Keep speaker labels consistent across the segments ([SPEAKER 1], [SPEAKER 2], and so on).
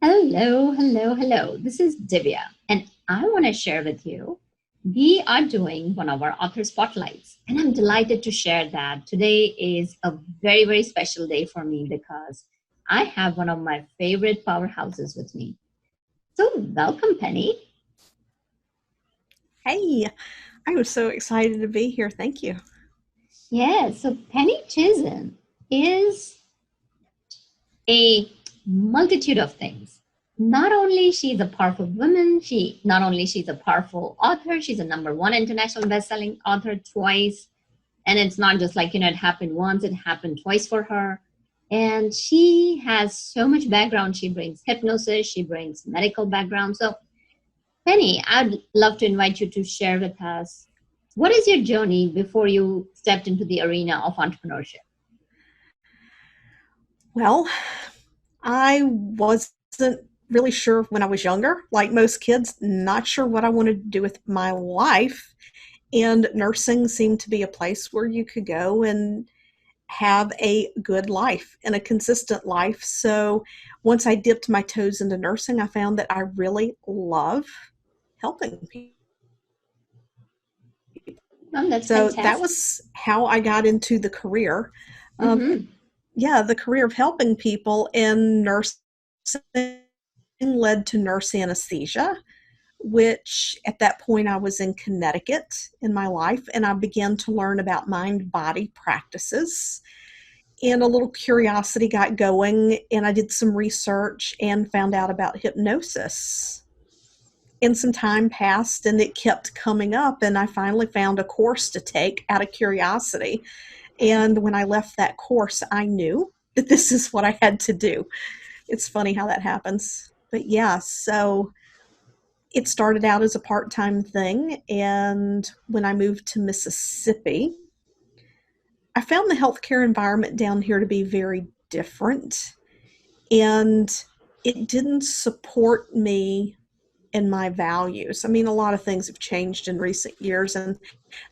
[SPEAKER 1] Hello, hello, hello. This is Divya, and I want to share with you. We are doing one of our author spotlights, and I'm delighted to share that today is a very, very special day for me because I have one of my favorite powerhouses with me. So, welcome, Penny.
[SPEAKER 2] Hey, I am so excited to be here. Thank you.
[SPEAKER 1] Yeah, so Penny Chiasson is a multitude of things. Not only she's a powerful woman, she not only she's a powerful author, she's a number one international best-selling author twice. And it's not just like, it happened once, it happened twice for her. And she has so much background. She brings hypnosis, she brings medical background. So Penny, I'd love to invite you to share with us what is your journey before you stepped into the arena of entrepreneurship?
[SPEAKER 2] Well, I wasn't really sure when I was younger, like most kids, not sure what I wanted to do with my life. And nursing seemed to be a place where you could go and have a good life and a consistent life. So once I dipped my toes into nursing, I found that I really love helping people.
[SPEAKER 1] That's
[SPEAKER 2] So that
[SPEAKER 1] fantastic.
[SPEAKER 2] was how I got into the career of,
[SPEAKER 1] Mm-hmm.
[SPEAKER 2] yeah, the career of helping people in nursing led to nurse anesthesia, which at that point I was in Connecticut in my life, and I began to learn about mind body practices. And a little curiosity got going, and I did some research and found out about hypnosis. And some time passed, and it kept coming up, and I finally found a course to take out of curiosity. And when I left that course, I knew that this is what I had to do. It's funny how that happens. But yeah, so it started out as a part time thing. And when I moved to Mississippi, I found the healthcare environment down here to be very different. And it didn't support me and my values. I mean, a lot of things have changed in recent years and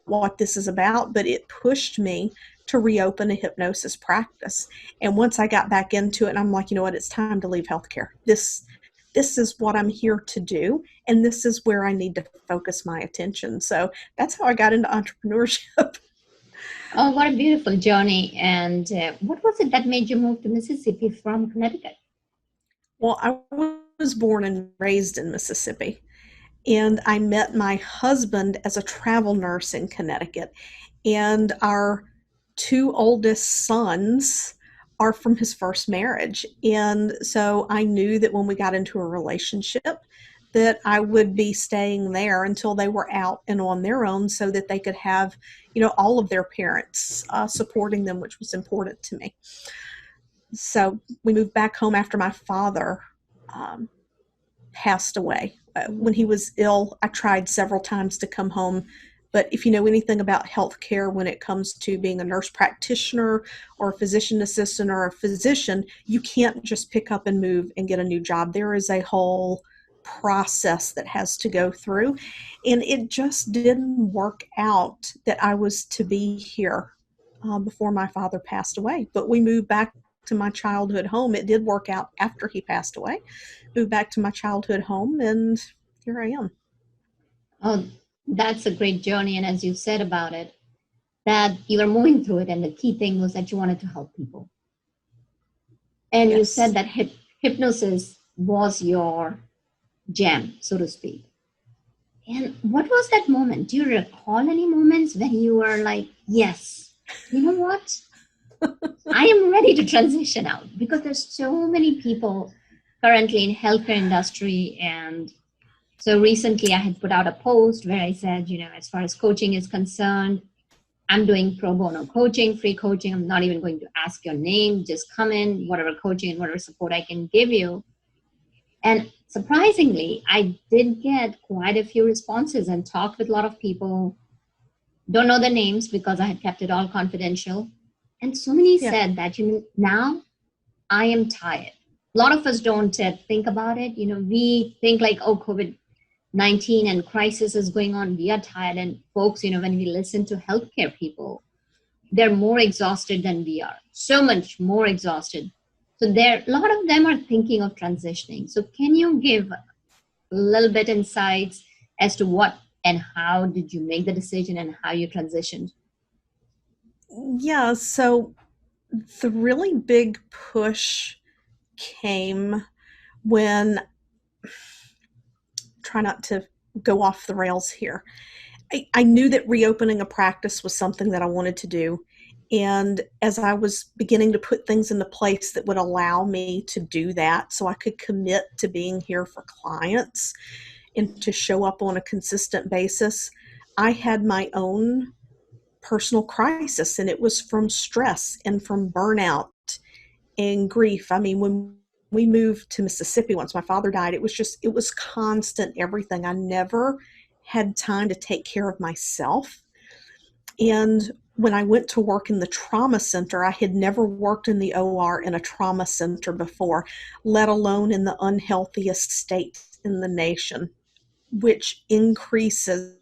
[SPEAKER 2] what this is about, but it pushed me to reopen a hypnosis practice. And once I got back into it, I'm like, you know what, it's time to leave healthcare. This is what I'm here to do, and this is where I need to focus my attention. So that's how I got into entrepreneurship.
[SPEAKER 1] Oh, what a beautiful journey. And what was it that made you move to Mississippi from Connecticut?
[SPEAKER 2] Well, I was born and raised in Mississippi, and I met my husband as a travel nurse in Connecticut. And our two oldest sons are from his first marriage. And so I knew that when we got into a relationship, that I would be staying there until they were out and on their own so that they could have, all of their parents supporting them, which was important to me. So we moved back home after my father um, passed away. When he was ill, I tried several times to come home. But if you know anything about healthcare when it comes to being a nurse practitioner or a physician assistant or a physician, you can't just pick up and move and get a new job. There is a whole process that has to go through. And it just didn't work out that I was to be here before my father passed away. But we moved back to my childhood home. It did work out after he passed away. Moved back to my childhood home, and here I am.
[SPEAKER 1] Oh, that's a great journey. And as you said about it, that you were moving through it, and the key thing was that you wanted to help people. And you said
[SPEAKER 2] Yes.
[SPEAKER 1] that hypnosis was your jam, so to speak. And what was that moment? Do you recall any moments when you were like, yes, you know what? I am ready to transition out because there's so many people currently in healthcare industry. And so recently I had put out a post where I said, as far as coaching is concerned, I'm doing pro bono coaching, free coaching. I'm not even going to ask your name. Just come in, whatever coaching and whatever support I can give you. And surprisingly, I did get quite a few responses and talked with a lot of people. Don't know the names because I had kept it all confidential. And so many
[SPEAKER 2] Yeah.
[SPEAKER 1] said that, now I am tired. A lot of us don't think about it. We think like, oh, COVID-19 and crisis is going on. We are tired. And folks, when we listen to healthcare people, they're more exhausted than we are, so much more exhausted. So there, a lot of them are thinking of transitioning. So can you give a little bit insights as to what and how did you make the decision and how you transitioned?
[SPEAKER 2] Yeah, so the really big push came when, try not to go off the rails here. I knew that reopening a practice was something that I wanted to do. And as I was beginning to put things into place that would allow me to do that, so I could commit to being here for clients and to show up on a consistent basis, I had my own personal crisis, and it was from stress and from burnout and grief. I mean, when we moved to Mississippi, once my father died, it was constant everything. I never had time to take care of myself. And when I went to work in the trauma center, I had never worked in the OR in a trauma center before, let alone in the unhealthiest state in the nation, which increases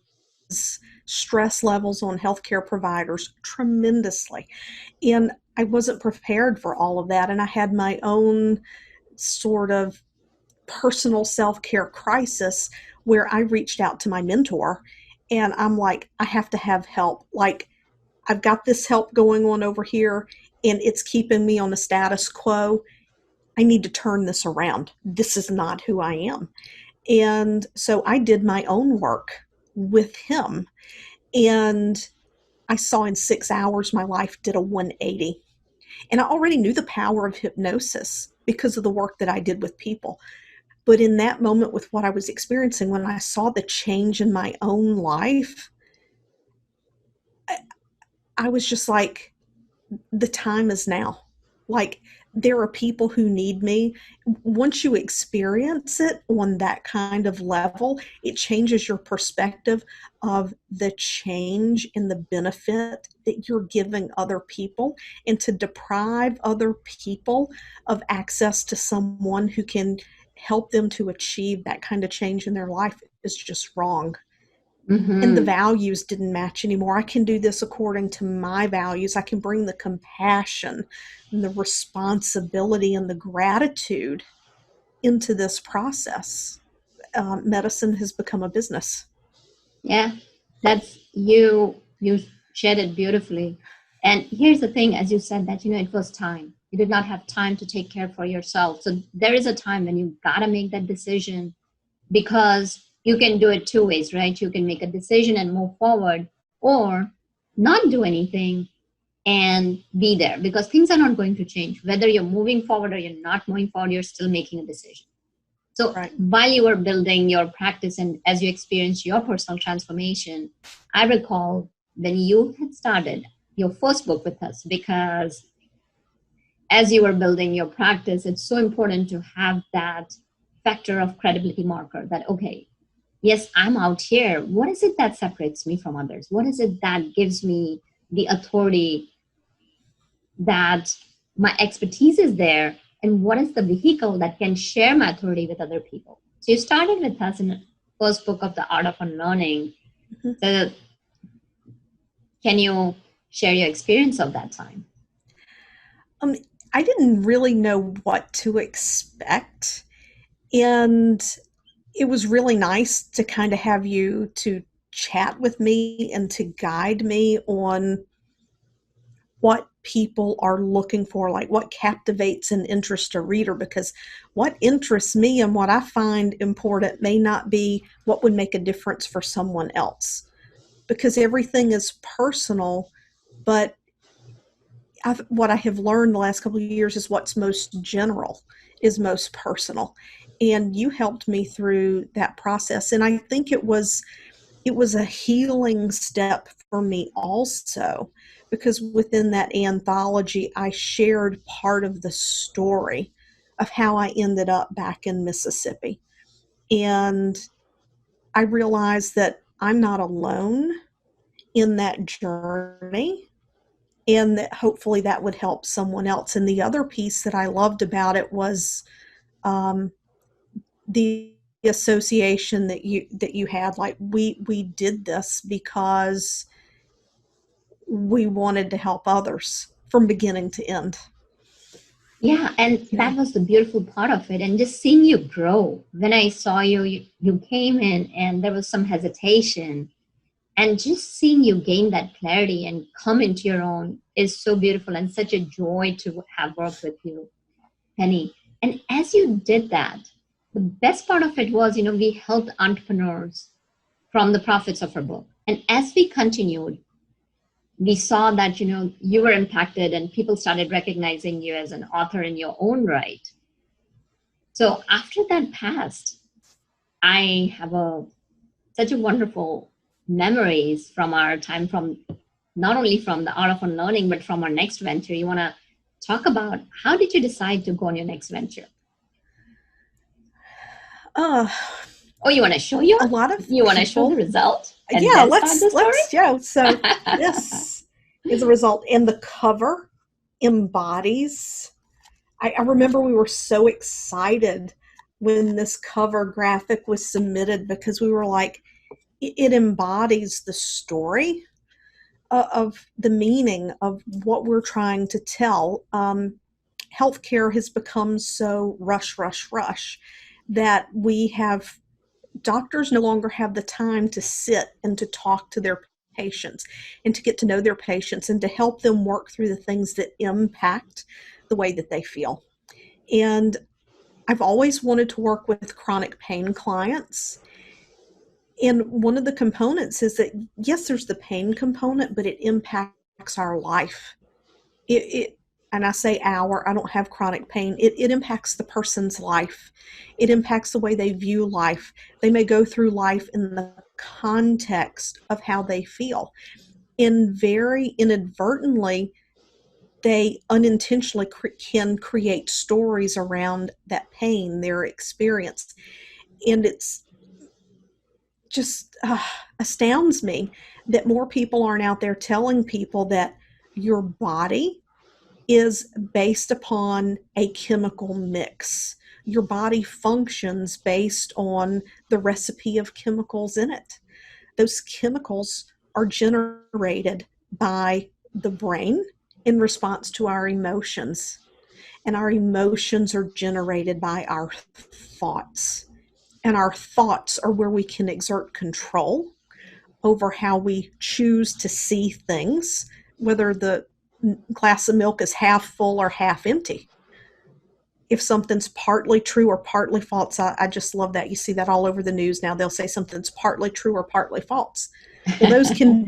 [SPEAKER 2] stress levels on healthcare providers tremendously. And I wasn't prepared for all of that. And I had my own sort of personal self care crisis where I reached out to my mentor and I'm like, I have to have help. Like, I've got this help going on over here and it's keeping me on the status quo. I need to turn this around. This is not who I am. And so I did my own work with him. And I saw in 6 hours my life did a 180. And I already knew the power of hypnosis because of the work that I did with people. But in that moment, with what I was experiencing, when I saw the change in my own life, I, I was just like, the time is now. Like, there are people who need me. Once you experience it on that kind of level, it changes your perspective of the change and the benefit that you're giving other people. And to deprive other people of access to someone who can help them to achieve that kind of change in their life is just wrong. And the
[SPEAKER 1] Mm-hmm.
[SPEAKER 2] values didn't match anymore. I can do this according to my values. I can bring the compassion and the responsibility and the gratitude into this process. Medicine has become a business.
[SPEAKER 1] Yeah, that's you. You shared it beautifully. And here's the thing, as you said that it was time. You did not have time to take care for yourself. So there is a time when you gotta make that decision because you can do it two ways, right? You can make a decision and move forward, or not do anything and be there because things are not going to change. Whether you're moving forward or you're not moving forward, you're still making a decision. So
[SPEAKER 2] Right.
[SPEAKER 1] while you were building your practice and as you experienced your personal transformation, I recall when you had started your first book with us, because as you were building your practice, it's so important to have that factor of credibility marker that, okay, yes, I'm out here. What is it that separates me from others? What is it that gives me the authority that my expertise is there? And what is the vehicle that can share my authority with other people? So you started with us in the first book of the Art of Unlearning.
[SPEAKER 2] Mhm.
[SPEAKER 1] So can you share your experience of that time?
[SPEAKER 2] Um, I didn't really know what to expect. And it was really nice to kind of have you to chat with me and to guide me on what people are looking for, like what captivates and interests a reader, because what interests me and what I find important may not be what would make a difference for someone else, because everything is personal. But what I have learned the last couple of years is what's most general is most personal. And you helped me through that process. And I think it was a healing step for me also, because within that anthology, I shared part of the story of how I ended up back in Mississippi. And I realized that I'm not alone in that journey, and that hopefully that would help someone else. And the other piece that I loved about it was um, the association that you had. Like, we did this because we wanted to help others from beginning to end.
[SPEAKER 1] Yeah, and
[SPEAKER 2] you
[SPEAKER 1] that
[SPEAKER 2] know.
[SPEAKER 1] was the beautiful part of it. And just seeing you grow. When I saw you, you came in and there was some hesitation. And just seeing you gain that clarity and come into your own is so beautiful and such a joy to have worked with you, Penny. And as you did that, the best part of it was, we helped entrepreneurs from the profits of our book. And as we continued, we saw that, you were impacted and people started recognizing you as an author in your own right. So after that passed, I have such a wonderful memories from our time, from not only from the art of unlearning, but from our next venture. You want to talk about how did you decide to go on your next venture?
[SPEAKER 2] Uh,
[SPEAKER 1] Oh, you want to show your,
[SPEAKER 2] a lot of
[SPEAKER 1] you want to show the
[SPEAKER 2] people,
[SPEAKER 1] result and
[SPEAKER 2] yeah,
[SPEAKER 1] then start the
[SPEAKER 2] let's
[SPEAKER 1] story?
[SPEAKER 2] show. So this is a result, and the cover embodies. I remember we were so excited when this cover graphic was submitted because we were like, it embodies the story of the meaning of what we're trying to tell. Healthcare has become so rush, rush, rush that we have doctors no longer have the time to sit and to talk to their patients and to get to know their patients and to help them work through the things that impact the way that they feel. And I've always wanted to work with chronic pain clients. And one of the components is that, yes, there's the pain component, but it impacts our life. It and I say our, I don't have chronic pain. It impacts the person's life. It impacts the way they view life. They may go through life in the context of how they feel. And very inadvertently, they unintentionally can create stories around that pain, their experience. And it's just astounds me that more people aren't out there telling people that your body is based upon a chemical mix. Your body functions based on the recipe of chemicals in it. Those chemicals are generated by the brain in response to our emotions, and our emotions are generated by our thoughts. And our thoughts are where we can exert control over how we choose to see things, whether the glass of milk is half full or half empty. If something's partly true or partly false, I just love that. You see that all over the news now. They'll say something's partly true or partly false. Well, those can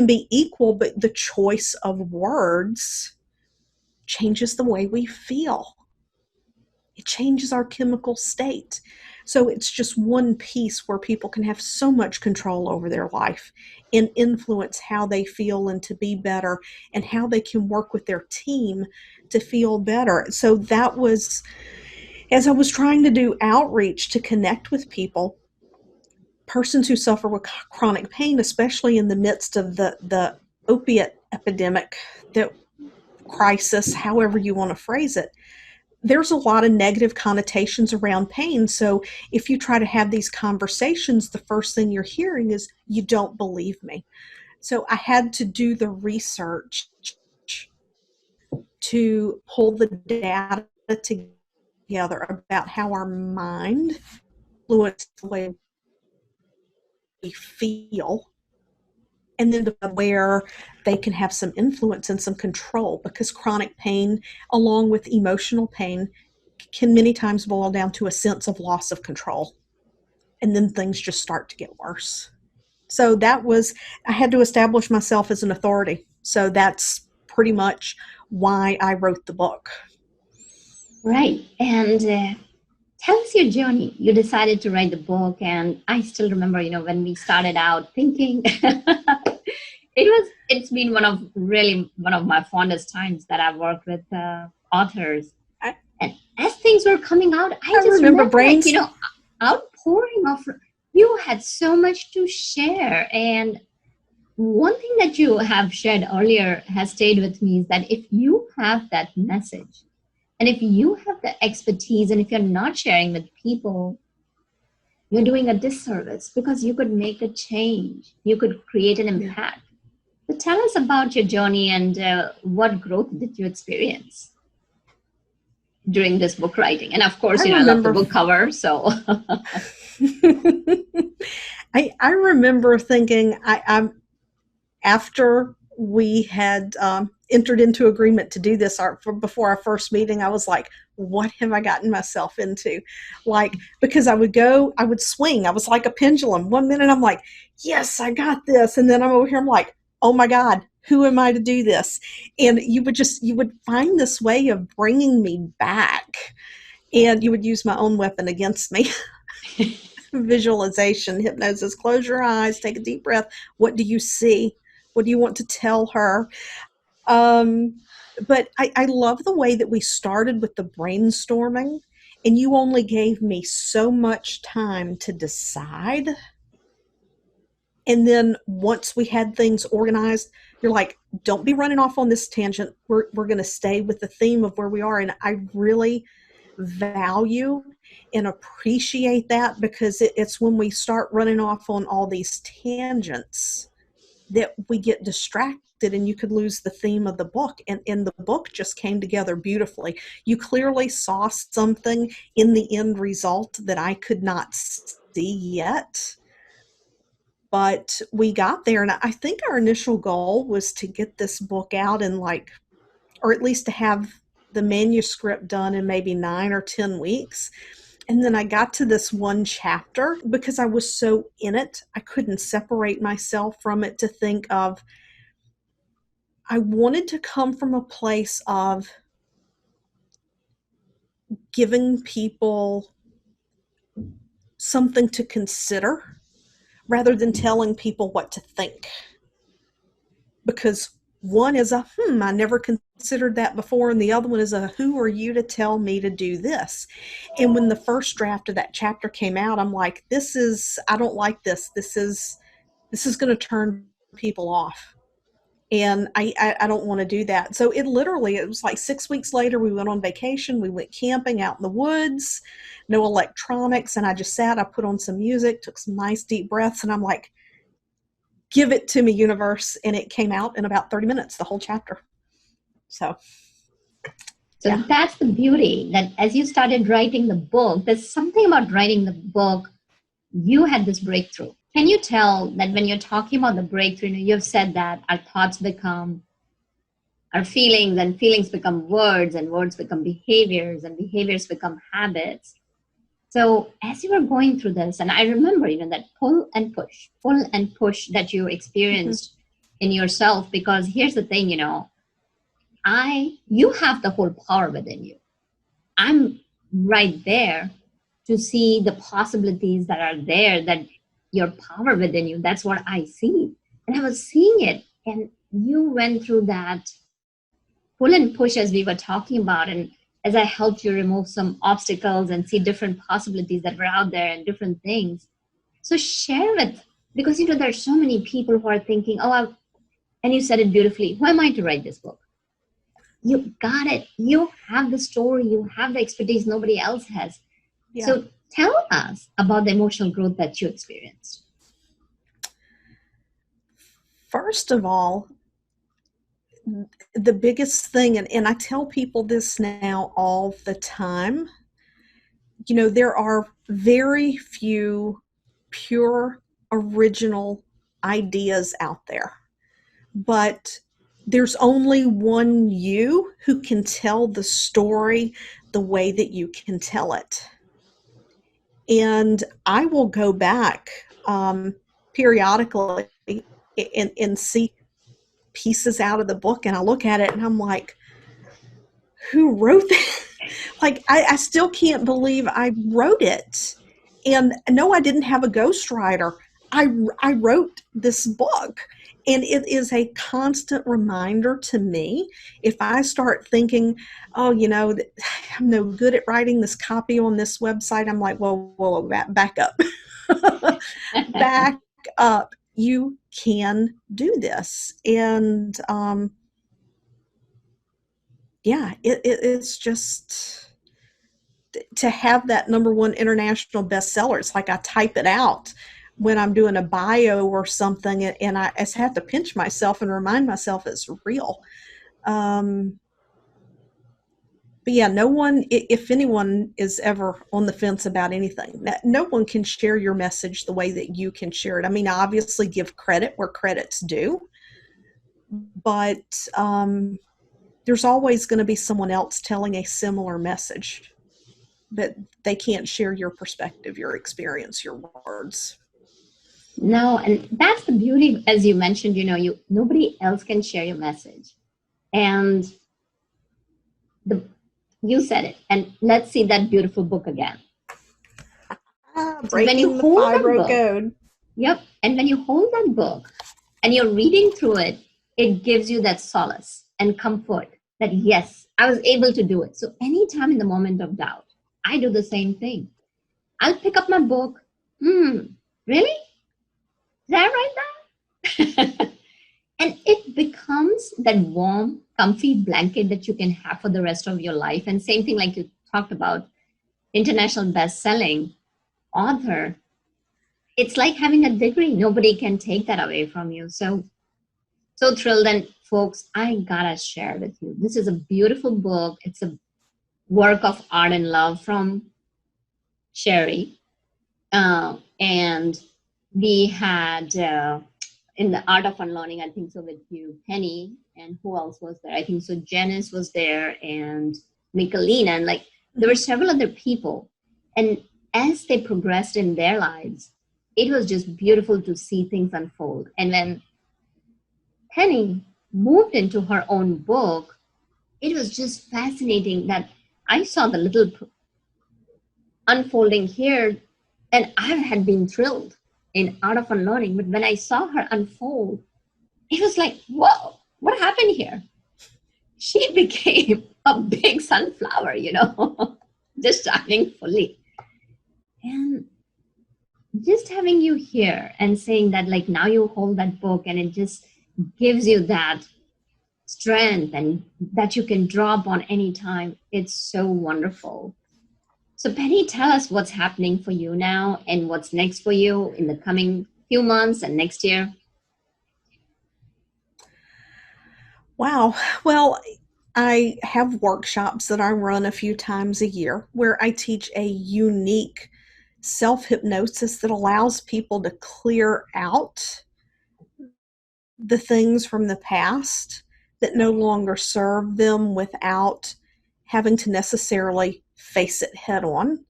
[SPEAKER 2] be equal, but the choice of words changes the way we feel. It changes our chemical state. So it's just one piece where people can have so much control over their life and influence how they feel and to be better and how they can work with their team to feel better. So that was, as I was trying to do outreach to connect with people, persons who suffer with chronic pain, especially in the midst of the opiate epidemic, that crisis, however you want to phrase it, there's a lot of negative connotations around pain. So if you try to have these conversations, the first thing you're hearing is, you don't believe me. So I had to do the research to pull the data together about how our mind influences the way we feel, and then where they can have some influence and some control, because chronic pain, along with emotional pain, can many times boil down to a sense of loss of control. And then things just start to get worse. So I had to establish myself as an authority. So that's pretty much why I wrote the book.
[SPEAKER 1] Right. And tell us your journey. You decided to write the book, and I still remember, when we started out thinking, it's been one of my fondest times that I've worked with authors.
[SPEAKER 2] I,
[SPEAKER 1] And as things were coming out, I
[SPEAKER 2] I
[SPEAKER 1] just
[SPEAKER 2] remember
[SPEAKER 1] remember, like,
[SPEAKER 2] brains.
[SPEAKER 1] outpouring of, you had so much to share. And one thing that you have shared earlier has stayed with me is that if you have that message, and if you have the expertise, and if you're not sharing with people, you're doing a disservice, because you could make a change, you could create an
[SPEAKER 2] Yeah.
[SPEAKER 1] impact. So tell us about your journey and what growth did you experience? during this book writing? And of
[SPEAKER 2] I
[SPEAKER 1] course, I love the
[SPEAKER 2] remember
[SPEAKER 1] book cover. So,
[SPEAKER 2] I remember thinking I'm after we had entered into agreement to do this before our first meeting, I was like, what have I gotten myself into? Like, because I would swing. I was like a pendulum. One minute I'm like, yes, I got this. And then I'm over here, I'm like, oh my God, who am I to do this? And you would find this way of bringing me back. And you would use my own weapon against me. Visualization, hypnosis. Close your eyes, take a deep breath. What do you see? What do you want to tell her? Um, but I love the way that we started with the brainstorming, and you only gave me so much time to decide. And then once we had things organized, you're like, don't be running off on this tangent. We're going to stay with the theme of where we are. And I really value and appreciate that, because it's when we start running off on all these tangents that we get distracted, and you could lose the theme of the book. And the book just came together beautifully. You clearly saw something in the end result that I could not see yet, but we got there. And I think our initial goal was to get this book out in or at least to have the manuscript done in maybe 9 or 10 weeks. And then I got to this one chapter, because I was so in it, I couldn't separate myself from it, to think of, I wanted to come from a place of giving people something to consider rather than telling people what to think. Because one is I never considered that before, and the other one is who are you to tell me to do this? And when the first draft of that chapter came out, I'm like, I don't like this. This is going to turn people off. And I don't want to do that. So it was like 6 weeks later, we went on vacation. We went camping out in the woods, no electronics. And I just I put on some music, took some nice deep breaths. And I'm like, give it to me, universe. And it came out in about 30 minutes, the whole chapter. So,
[SPEAKER 1] so
[SPEAKER 2] yeah.
[SPEAKER 1] that's the beauty, that as you started writing the book, there's something about writing the book. You had this breakthrough. Can you tell that when you're talking about the breakthrough, you've said that our thoughts become our feelings, and feelings become words, and words become behaviors, and behaviors become habits. So as you were going through this, and I remember, that pull and push that you
[SPEAKER 2] Mm-hmm.
[SPEAKER 1] experienced in yourself, because here's the thing, you have the whole power within you. I'm right there to see the possibilities that are there, that your power within you, that's what I see. And I was seeing it. And you went through that pull and push as we were talking about. And as I helped you remove some obstacles and see different possibilities that were out there and different things. So share with, because there are so many people who are thinking, and you said it beautifully, who am I to write this book? You got it. You have the story, you have the expertise nobody else has.
[SPEAKER 2] Yeah.
[SPEAKER 1] So tell us about the emotional growth that you experienced.
[SPEAKER 2] First of all, the biggest thing, and I tell people this now all the time, there are very few pure original ideas out there, but there's only one you who can tell the story the way that you can tell it. And I will go back periodically and see pieces out of the book, and I look at it and I'm like, who wrote that? Like, I still can't believe I wrote it. And no, I didn't have a ghostwriter. I wrote this book. And it is a constant reminder to me, if I start thinking, oh, I'm no good at writing this copy on this website, I'm like, whoa, back up. Back up. You can do this. And it's just to have that #1 international bestseller. It's like I type it out when I'm doing a bio or something, and I just have to pinch myself and remind myself it's real. But yeah, no one, if anyone is ever on the fence about anything, no one can share your message the way that you can share it. I mean, obviously give credit where credit's due, but there's always going to be someone else telling a similar message, but they can't share your perspective, your experience, your words.
[SPEAKER 1] No, and that's the beauty, as you mentioned, you nobody else can share your message. And the you said it. And let's see that beautiful book again. So when you
[SPEAKER 2] Breaking the
[SPEAKER 1] hold that
[SPEAKER 2] fibro
[SPEAKER 1] book,
[SPEAKER 2] code.
[SPEAKER 1] yep, and when you hold that book and you're reading through it, it gives you that solace and comfort that yes, I was able to do it. So anytime in the moment of doubt, I do the same thing. I'll pick up my book. Really? Did I write that? And it becomes that warm, comfy blanket that you can have for the rest of your life. And same thing like you talked about, international best-selling author. It's like having a degree. Nobody can take that away from you. So thrilled. And folks, I gotta share with you. This is a beautiful book. It's a work of art and love from Sherry. And we had in the art of unlearning, I think so with you, Penny, and who else was there? I think so Janice was there, and Michelina, and like there were several other people. And as they progressed in their lives, it was just beautiful to see things unfold. And when Penny moved into her own book, it was just fascinating that I saw the little unfolding here, and I had been thrilled in art of unlearning, but when I saw her unfold, it was like, whoa, what happened here? She became a big sunflower, just shining fully. And just having you here and saying that, like, now you hold that book and it just gives you that strength and that you can draw upon anytime. It's so wonderful. So, Penny, tell us what's happening for you now and what's next for you in the coming few months and next year.
[SPEAKER 2] Wow. Well, I have workshops that I run a few times a year where I teach a unique self hypnosis that allows people to clear out the things from the past that no longer serve them without having to necessarily face it head on.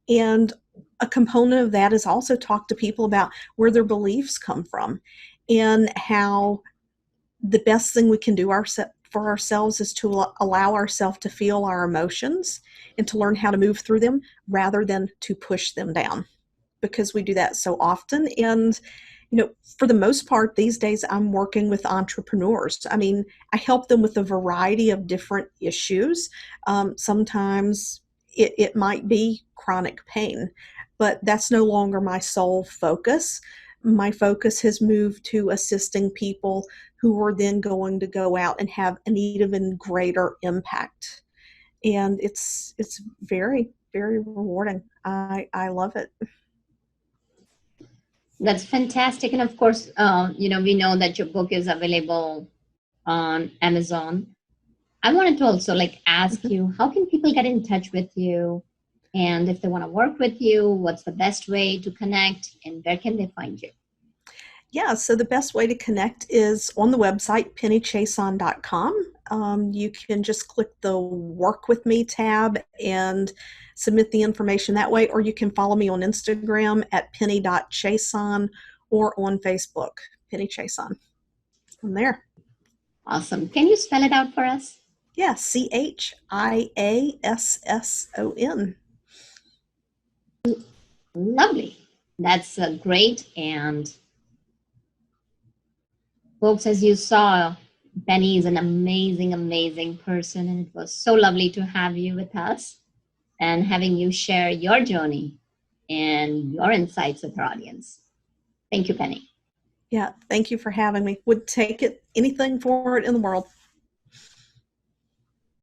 [SPEAKER 2] And a component of that is also talk to people about where their beliefs come from and how the best thing we can do for ourselves is to allow ourselves to feel our emotions and to learn how to move through them rather than to push them down, because we do that so often. And for the most part these days I'm working with entrepreneurs. I mean, I help them with a variety of different issues. Sometimes it might be chronic pain, but that's no longer my sole focus. My focus has moved to assisting people who are then going to go out and have an even greater impact. And it's very, very rewarding. I love it.
[SPEAKER 1] That's fantastic. And of course, we know that your book is available on Amazon. I wanted to also like ask
[SPEAKER 2] Mhm.
[SPEAKER 1] you, how can people get in touch with you? And if they want to work with you, what's the best way to connect and where can they find you?
[SPEAKER 2] Yeah, so the best way to connect is on the website, pennychiasson.com. You can just click the Work With Me tab and submit the information that way, or you can follow me on Instagram at penny.chiasson or on Facebook, Penny Chiasson. I'm there.
[SPEAKER 1] Awesome. Can you spell it out for us?
[SPEAKER 2] Yeah, Chiasson.
[SPEAKER 1] Lovely. That's great. And folks, as you saw, Benny is an amazing, amazing person. And it was so lovely to have you with us and having you share your journey and your insights with our audience. Thank you, Penny.
[SPEAKER 2] Yeah, thank you for having me. Would take it anything for it in the world.